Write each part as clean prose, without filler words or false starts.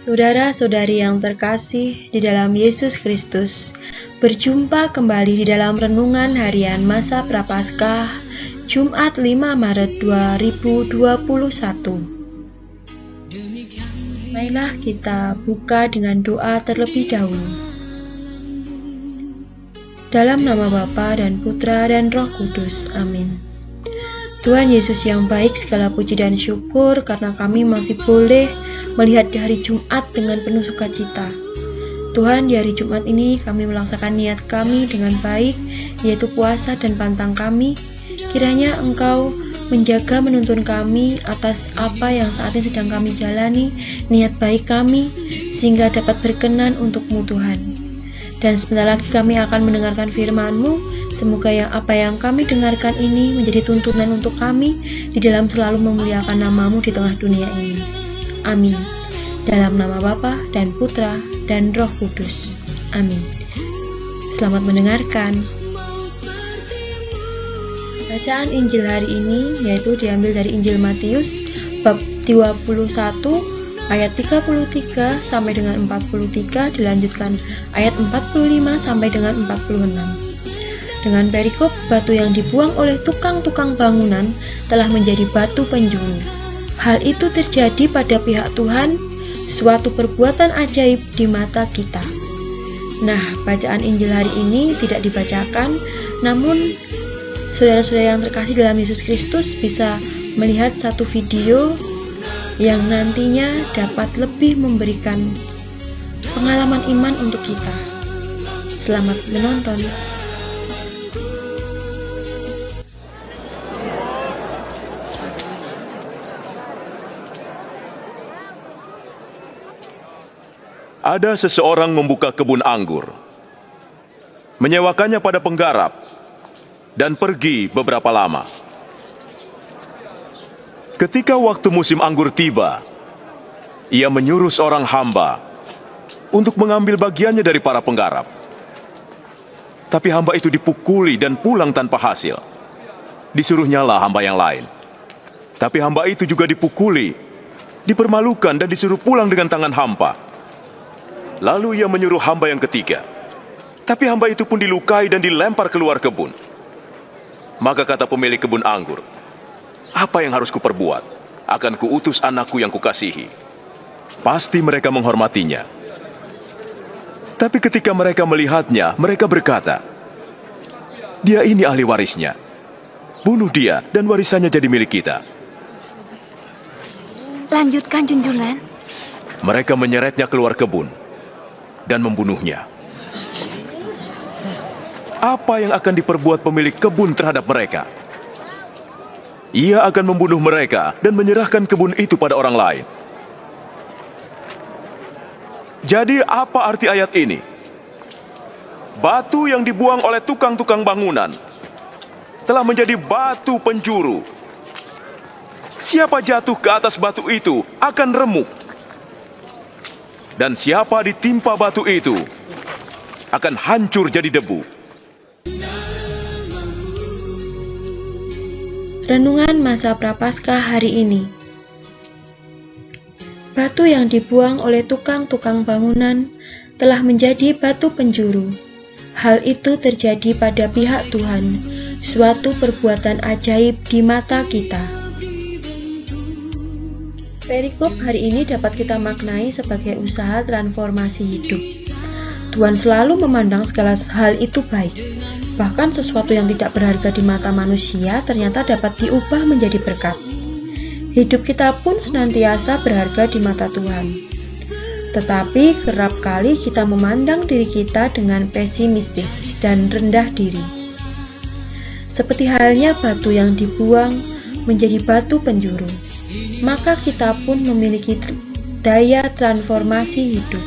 Saudara-saudari yang terkasih di dalam Yesus Kristus, berjumpa kembali di dalam renungan harian masa Prapaskah, Jumat 5 Maret 2021. Marilah kita buka dengan doa terlebih dahulu. Dalam nama Bapa dan Putra dan Roh Kudus. Amin. Tuhan Yesus yang baik, segala puji dan syukur karena kami masih boleh melihat di hari Jumat dengan penuh sukacita. Tuhan, di hari Jumat ini kami melaksanakan niat kami dengan baik, yaitu puasa dan pantang kami. Kiranya Engkau menjaga menuntun kami atas apa yang saat ini sedang kami jalani, niat baik kami, sehingga dapat berkenan untuk-Mu Tuhan. Dan sebentar lagi kami akan mendengarkan firman-Mu. Semoga apa yang kami dengarkan ini menjadi tuntunan untuk kami di dalam selalu memuliakan nama-Mu di tengah dunia ini. Amin. Dalam nama Bapa dan Putra dan Roh Kudus. Amin. Selamat mendengarkan. Bacaan Injil hari ini yaitu diambil dari Injil Matius bab 21 ayat 33 sampai dengan 43, dilanjutkan ayat 45 sampai dengan 46. Dengan perikop, batu yang dibuang oleh tukang-tukang bangunan telah menjadi batu penjuru. Hal itu terjadi pada pihak Tuhan, suatu perbuatan ajaib di mata kita. Nah, bacaan Injil hari ini tidak dibacakan, namun saudara-saudara yang terkasih dalam Yesus Kristus bisa melihat satu video yang nantinya dapat lebih memberikan pengalaman iman untuk kita. Selamat menonton. Ada seseorang membuka kebun anggur, menyewakannya pada penggarap, dan pergi beberapa lama. Ketika waktu musim anggur tiba, ia menyuruh seorang hamba untuk mengambil bagiannya dari para penggarap. Tapi hamba itu dipukuli dan pulang tanpa hasil. Disuruhnyalah hamba yang lain. Tapi hamba itu juga dipukuli, dipermalukan dan disuruh pulang dengan tangan hampa. Lalu ia menyuruh hamba yang ketiga. Tapi hamba itu pun dilukai dan dilempar keluar kebun. Maka kata pemilik kebun anggur, "Apa yang harus kuperbuat? Akan kuutus anakku yang kukasihi. Pasti mereka menghormatinya." Tapi ketika mereka melihatnya, mereka berkata, "Dia ini ahli warisnya. Bunuh dia dan warisannya jadi milik kita." Lanjutkan, junjungan. Mereka menyeretnya keluar kebun dan membunuhnya. Apa yang akan diperbuat pemilik kebun terhadap mereka? Ia akan membunuh mereka dan menyerahkan kebun itu pada orang lain. Jadi apa arti ayat ini? Batu yang dibuang oleh tukang-tukang bangunan telah menjadi batu penjuru. Siapa jatuh ke atas batu itu akan remuk. Dan siapa ditimpa batu itu akan hancur jadi debu. Renungan masa Prapaskah hari ini. Batu yang dibuang oleh tukang-tukang bangunan telah menjadi batu penjuru. Hal itu terjadi pada pihak Tuhan, suatu perbuatan ajaib di mata kita. Perikop hari ini dapat kita maknai sebagai usaha transformasi hidup. Tuhan selalu memandang segala hal itu baik. Bahkan sesuatu yang tidak berharga di mata manusia ternyata dapat diubah menjadi berkat. Hidup kita pun senantiasa berharga di mata Tuhan. Tetapi kerap kali kita memandang diri kita dengan pesimistis dan rendah diri. Seperti halnya batu yang dibuang menjadi batu penjuru, maka kita pun memiliki daya transformasi hidup.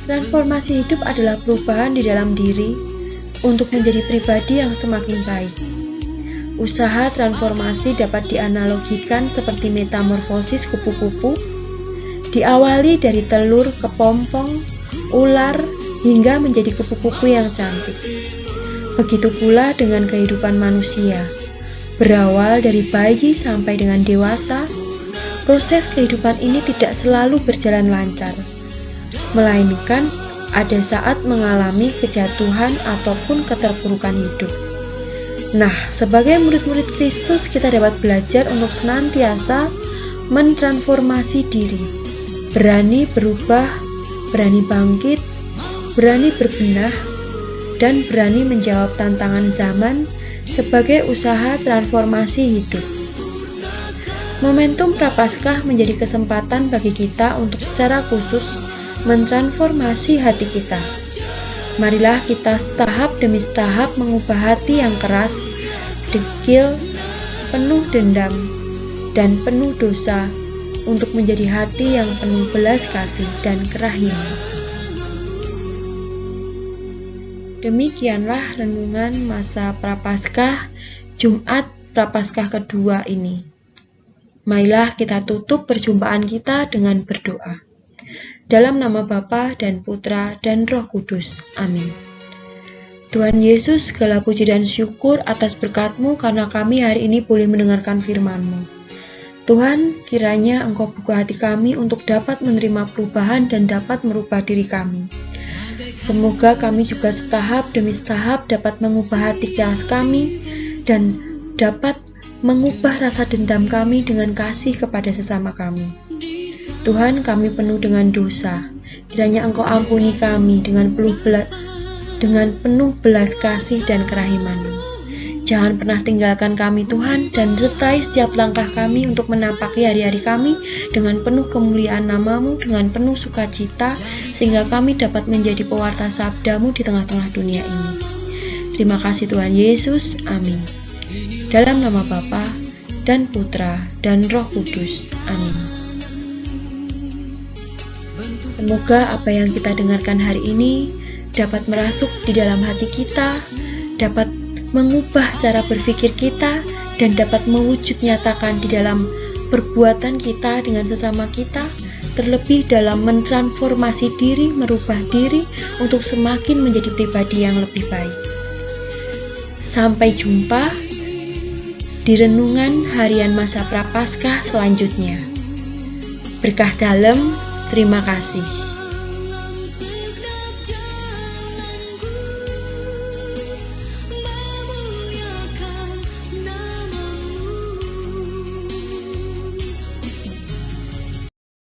Transformasi hidup adalah perubahan di dalam diri untuk menjadi pribadi yang semakin baik. Usaha transformasi dapat dianalogikan seperti metamorfosis kupu-kupu, diawali dari telur, kepompong, ular, hingga menjadi kupu-kupu yang cantik. Begitu pula dengan kehidupan manusia, berawal dari bayi sampai dengan dewasa, proses kehidupan ini tidak selalu berjalan lancar, melainkan ada saat mengalami kejatuhan ataupun keterpurukan hidup. Nah, sebagai murid-murid Kristus, kita dapat belajar untuk senantiasa mentransformasi diri, berani berubah, berani bangkit, berani berbenah, dan berani menjawab tantangan zaman sebagai usaha transformasi hidup. Momentum Prapaskah menjadi kesempatan bagi kita untuk secara khusus mentransformasi hati kita. Marilah kita tahap demi tahap mengubah hati yang keras, degil, penuh dendam, dan penuh dosa untuk menjadi hati yang penuh belas kasih dan kerahiman. Demikianlah renungan masa Prapaskah Jumat Prapaskah kedua ini. Marilah kita tutup perjumpaan kita dengan berdoa. Dalam nama Bapa dan Putra dan Roh Kudus. Amin. Tuhan Yesus, segala puji dan syukur atas berkat-Mu karena kami hari ini boleh mendengarkan firman-Mu. Tuhan, kiranya Engkau buka hati kami untuk dapat menerima perubahan dan dapat merubah diri kami. Semoga kami juga setahap demi setahap dapat mengubah hati keras kami dan dapat mengubah rasa dendam kami dengan kasih kepada sesama kami. Tuhan, kami penuh dengan dosa. Kiranya Engkau ampuni kami dengan penuh belas kasih dan kerahiman-Mu. Jangan pernah tinggalkan kami Tuhan, dan sertai setiap langkah kami untuk menapaki hari-hari kami dengan penuh kemuliaan nama-Mu, dengan penuh sukacita, sehingga kami dapat menjadi pewarta sabda-Mu di tengah-tengah dunia ini. Terima kasih Tuhan Yesus. Amin. Dalam nama Bapa dan Putra dan Roh Kudus. Amin. Semoga apa yang kita dengarkan hari ini dapat merasuk di dalam hati kita, dapat mengubah cara berpikir kita, dan dapat mewujud nyatakan di dalam perbuatan kita dengan sesama kita, terlebih dalam mentransformasi diri, merubah diri untuk semakin menjadi pribadi yang lebih baik. Sampai jumpa di renungan harian masa Prapaskah selanjutnya. Berkah dalam. Terima kasih.